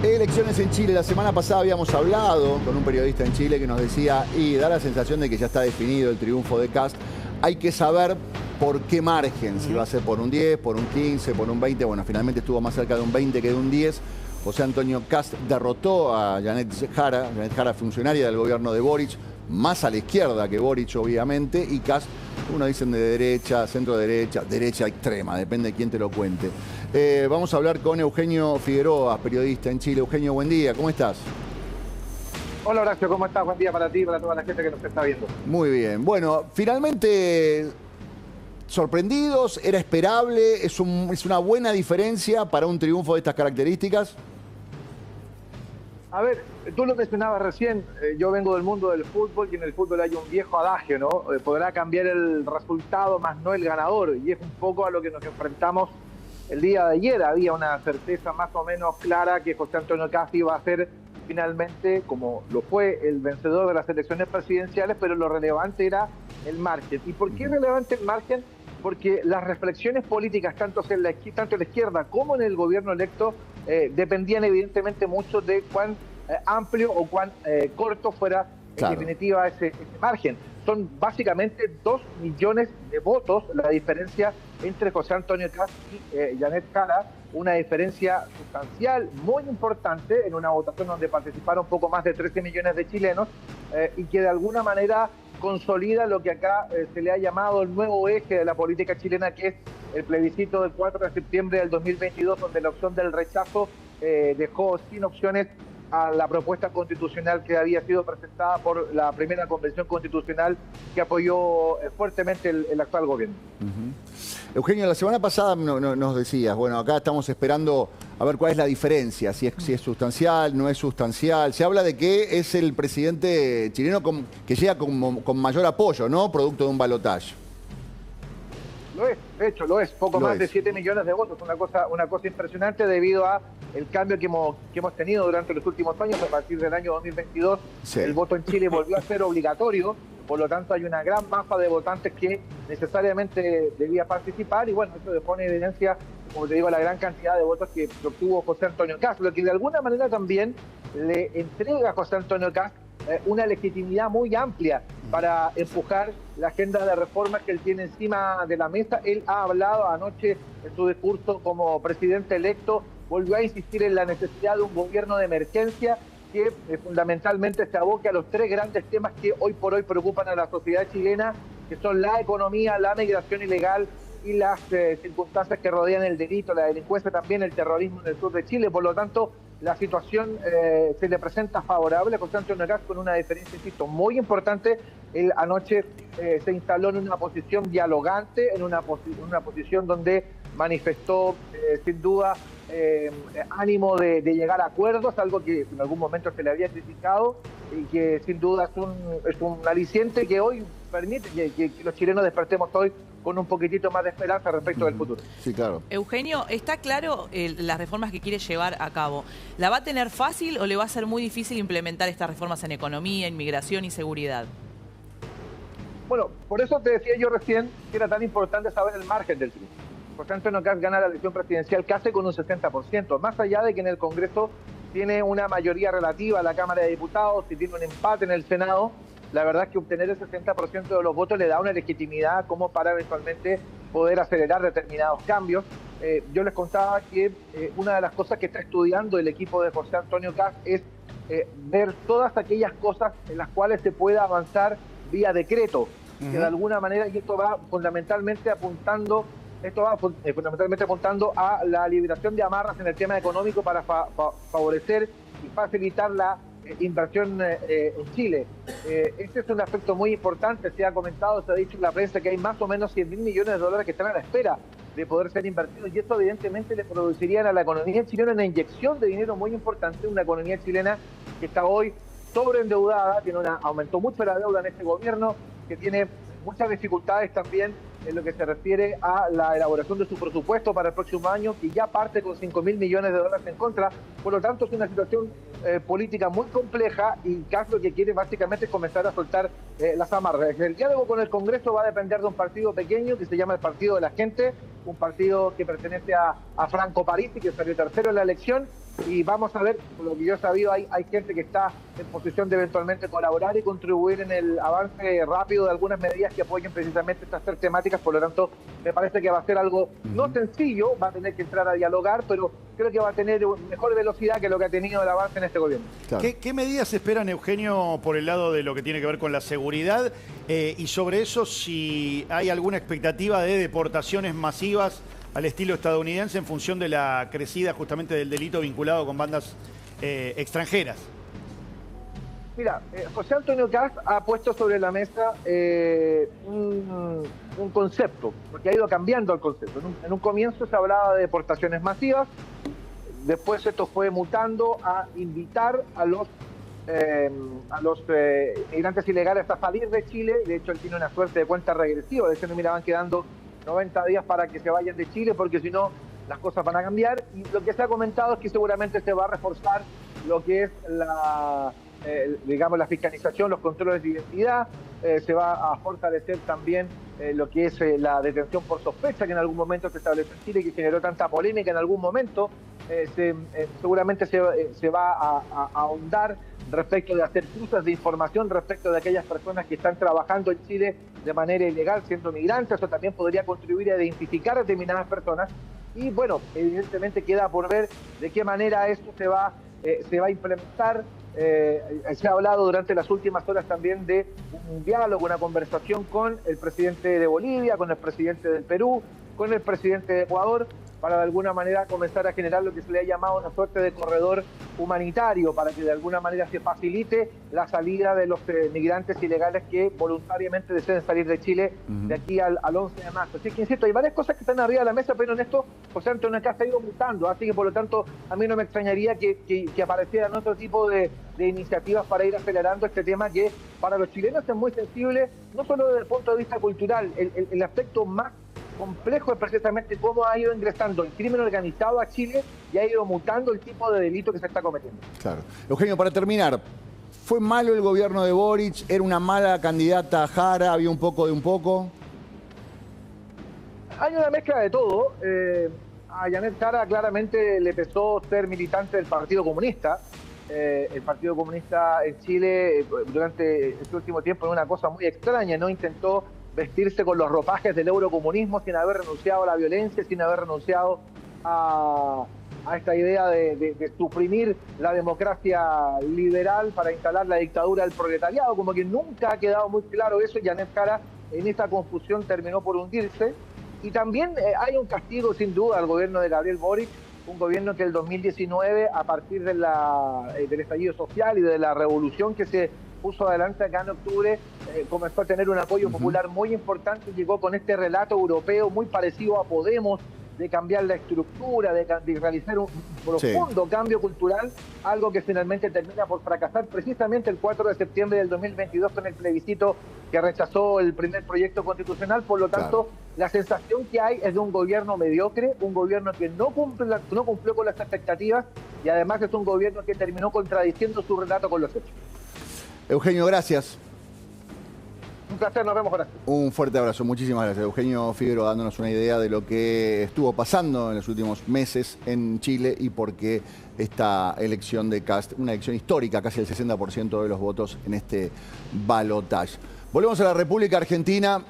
Elecciones en Chile. La semana pasada habíamos hablado con un periodista en Chile que nos decía, y da la sensación de que ya está definido el triunfo de Kast. Hay que saber por qué margen, si va a ser por un 10, por un 15, por un 20. Bueno, finalmente estuvo más cerca de un 20 que de un 10. José Antonio Kast derrotó a Janet Jara, funcionaria del gobierno de Boric, más a la izquierda que Boric, obviamente, y Kast, uno dicen de derecha, centro derecha, derecha extrema, depende de quién te lo cuente. Vamos a hablar con Eugenio Figueroa, periodista en Chile. Eugenio, buen día, ¿cómo estás? Hola Horacio, ¿cómo estás? Buen día para ti y para toda la gente que nos está viendo. Muy bien. Bueno, finalmente sorprendidos, era esperable, es una buena diferencia para un triunfo de estas características. A ver, tú lo mencionabas recién, yo vengo del mundo del fútbol y en el fútbol hay un viejo adagio, ¿no? Podrá cambiar el resultado, más no el ganador, y es un poco a lo que nos enfrentamos el día de ayer. Había una certeza más o menos clara que José Antonio Kast iba a ser finalmente, como lo fue, el vencedor de las elecciones presidenciales, pero lo relevante era el margen. ¿Y por qué es relevante el margen? Porque las reflexiones políticas, tanto en la izquierda como en el gobierno electo, dependían evidentemente mucho de cuán amplio o cuán corto fuera en definitiva ese margen. Son básicamente 2 millones de votos la diferencia entre José Antonio Kast y Janet Jara, una diferencia sustancial, muy importante, en una votación donde participaron poco más de 13 millones de chilenos, y que de alguna manera consolida lo que acá se le ha llamado el nuevo eje de la política chilena, que es el plebiscito del 4 de septiembre del 2022, donde la opción del rechazo dejó sin opciones a la propuesta constitucional que había sido presentada por la primera convención constitucional que apoyó fuertemente el actual gobierno. Eugenio, la semana pasada nos decías, bueno, acá estamos esperando a ver cuál es la diferencia, si es sustancial, no es sustancial. Se habla de que es el presidente chileno que llega con mayor apoyo, ¿no? Producto de un balotaje. Lo es, de hecho, lo es. Poco más de 7 millones de votos. Una cosa impresionante debido a el cambio que hemos tenido durante los últimos años. A partir del año 2022, sí, el voto en Chile volvió a ser obligatorio. Por lo tanto, hay una gran masa de votantes que necesariamente debía participar. Y bueno, eso pone en evidencia, como te digo, la gran cantidad de votos que obtuvo José Antonio Kast, lo que de alguna manera también le entrega a José Antonio Kast una legitimidad muy amplia para empujar la agenda de reformas que él tiene encima de la mesa. Él ha hablado anoche en su discurso como presidente electo, volvió a insistir en la necesidad de un gobierno de emergencia que fundamentalmente se aboque a los 3 grandes temas que hoy por hoy preocupan a la sociedad chilena, que son la economía, la migración ilegal y las circunstancias que rodean el delito, la delincuencia, también el terrorismo en el sur de Chile. Por lo tanto, la situación se le presenta favorable a José Antonio Kast con una diferencia, insisto, muy importante. Él anoche se instaló en una posición dialogante, en una posición donde manifestó sin duda ánimo de llegar a acuerdos, algo que en algún momento se le había criticado y que sin duda es un aliciente que hoy permite que los chilenos despertemos hoy con un poquitito más de esperanza respecto del futuro. Sí, claro. Eugenio, ¿está claro las reformas que quiere llevar a cabo? ¿La va a tener fácil o le va a ser muy difícil implementar estas reformas en economía, inmigración y seguridad? Bueno, por eso te decía yo recién que era tan importante saber el margen del triunfo. José Antonio Kast gana la elección presidencial casi con un 60%, más allá de que en el Congreso tiene una mayoría relativa a la Cámara de Diputados y tiene un empate en el Senado. La verdad es que obtener el 60% de los votos le da una legitimidad como para eventualmente poder acelerar determinados cambios. Yo les contaba que una de las cosas que está estudiando el equipo de José Antonio Kast es ver todas aquellas cosas en las cuales se pueda avanzar vía decreto, que de alguna manera, y esto va fundamentalmente apuntando a la liberación de amarras en el tema económico para favorecer y facilitar la inversión en Chile. Este es un aspecto muy importante. Se ha comentado, se ha dicho en la prensa que hay más o menos 100.000 millones de dólares que están a la espera de poder ser invertidos, y esto evidentemente le produciría a la economía chilena una inyección de dinero muy importante, una economía chilena que está hoy sobreendeudada, aumentó mucho la deuda en este gobierno, que tiene muchas dificultades también en lo que se refiere a la elaboración de su presupuesto para el próximo año, que ya parte con 5.000 millones de dólares en contra. Por lo tanto, es una situación política muy compleja, y Kast lo que quiere básicamente es comenzar a soltar las amarras. El diálogo con el Congreso va a depender de un partido pequeño que se llama el Partido de la Gente, un partido que pertenece a Franco Parisi, que salió tercero en la elección. y vamos a ver, por lo que yo he sabido, hay gente que está en posición de eventualmente colaborar y contribuir en el avance rápido de algunas medidas que apoyen precisamente estas tres temáticas. Por lo tanto, me parece que va a ser algo no sencillo, va a tener que entrar a dialogar, pero creo que va a tener mejor velocidad que lo que ha tenido el avance en este gobierno. Claro. ¿Qué medidas esperan, Eugenio, por el lado de lo que tiene que ver con la seguridad? Y sobre eso, si hay alguna expectativa de deportaciones masivas al estilo estadounidense en función de la crecida justamente del delito vinculado con bandas extranjeras. Mira, José Antonio Kast ha puesto sobre la mesa un concepto, porque ha ido cambiando el concepto. En un comienzo se hablaba de deportaciones masivas, después esto fue mutando a invitar a los inmigrantes ilegales a salir de Chile. De hecho, él tiene una suerte de cuenta regresiva, de hecho, mira, van quedando 90 días para que se vayan de Chile, porque si no, las cosas van a cambiar. Y lo que se ha comentado es que seguramente se va a reforzar lo que es digamos, la fiscalización, los controles de identidad, se va a fortalecer también lo que es la detención por sospecha, que en algún momento se estableció en Chile y que generó tanta polémica en algún momento. Seguramente se va a ahondar respecto de hacer cruces de información respecto de aquellas personas que están trabajando en Chile de manera ilegal, siendo migrantes. Eso también podría contribuir a identificar a determinadas personas. Y bueno, evidentemente queda por ver de qué manera esto se va a implementar. Se ha hablado durante las últimas horas también de un diálogo, una conversación con el presidente de Bolivia, con el presidente del Perú, con el presidente de Ecuador, para de alguna manera comenzar a generar lo que se le ha llamado una suerte de corredor humanitario, para que de alguna manera se facilite la salida de los migrantes ilegales que voluntariamente deseen salir de Chile de aquí al 11 de marzo. Así que, insisto, hay varias cosas que están arriba de la mesa, pero en esto José Antonio Kast ha ido mutando, así que por lo tanto a mí no me extrañaría que aparecieran otro tipo de iniciativas para ir acelerando este tema, que para los chilenos es muy sensible, no solo desde el punto de vista cultural. El aspecto más complejo es precisamente cómo ha ido ingresando el crimen organizado a Chile y ha ido mutando el tipo de delito que se está cometiendo. Claro. Eugenio, para terminar, ¿fue malo el gobierno de Boric? ¿Era una mala candidata Jara? ¿Había un poco de un poco? Hay una mezcla de todo. A Janet Jara claramente le pesó ser militante del Partido Comunista. El Partido Comunista en Chile durante este último tiempo es una cosa muy extraña, ¿no? Intentó vestirse con los ropajes del eurocomunismo sin haber renunciado a la violencia, sin haber renunciado a esta idea de suprimir la democracia liberal para instalar la dictadura del proletariado. Como que nunca ha quedado muy claro eso, y Janet Jara en esta confusión terminó por hundirse. Y también hay un castigo sin duda al gobierno de Gabriel Boric, un gobierno que el 2019, a partir del estallido social y de la revolución que se puso adelante acá en octubre, comenzó a tener un apoyo popular muy importante. Llegó con este relato europeo muy parecido a Podemos, de cambiar la estructura, de realizar un profundo cambio cultural, algo que finalmente termina por fracasar precisamente el 4 de septiembre del 2022 con el plebiscito que rechazó el primer proyecto constitucional. Por lo tanto, la sensación que hay es de un gobierno mediocre, un gobierno que no cumplió con las expectativas, y además es un gobierno que terminó contradiciendo su relato con los hechos. Eugenio, gracias. Un placer, nos vemos, gracias. Un fuerte abrazo, muchísimas gracias. Eugenio Figueroa dándonos una idea de lo que estuvo pasando en los últimos meses en Chile y por qué esta elección de Kast, una elección histórica, casi el 60% de los votos en este balotaje. Volvemos a la República Argentina.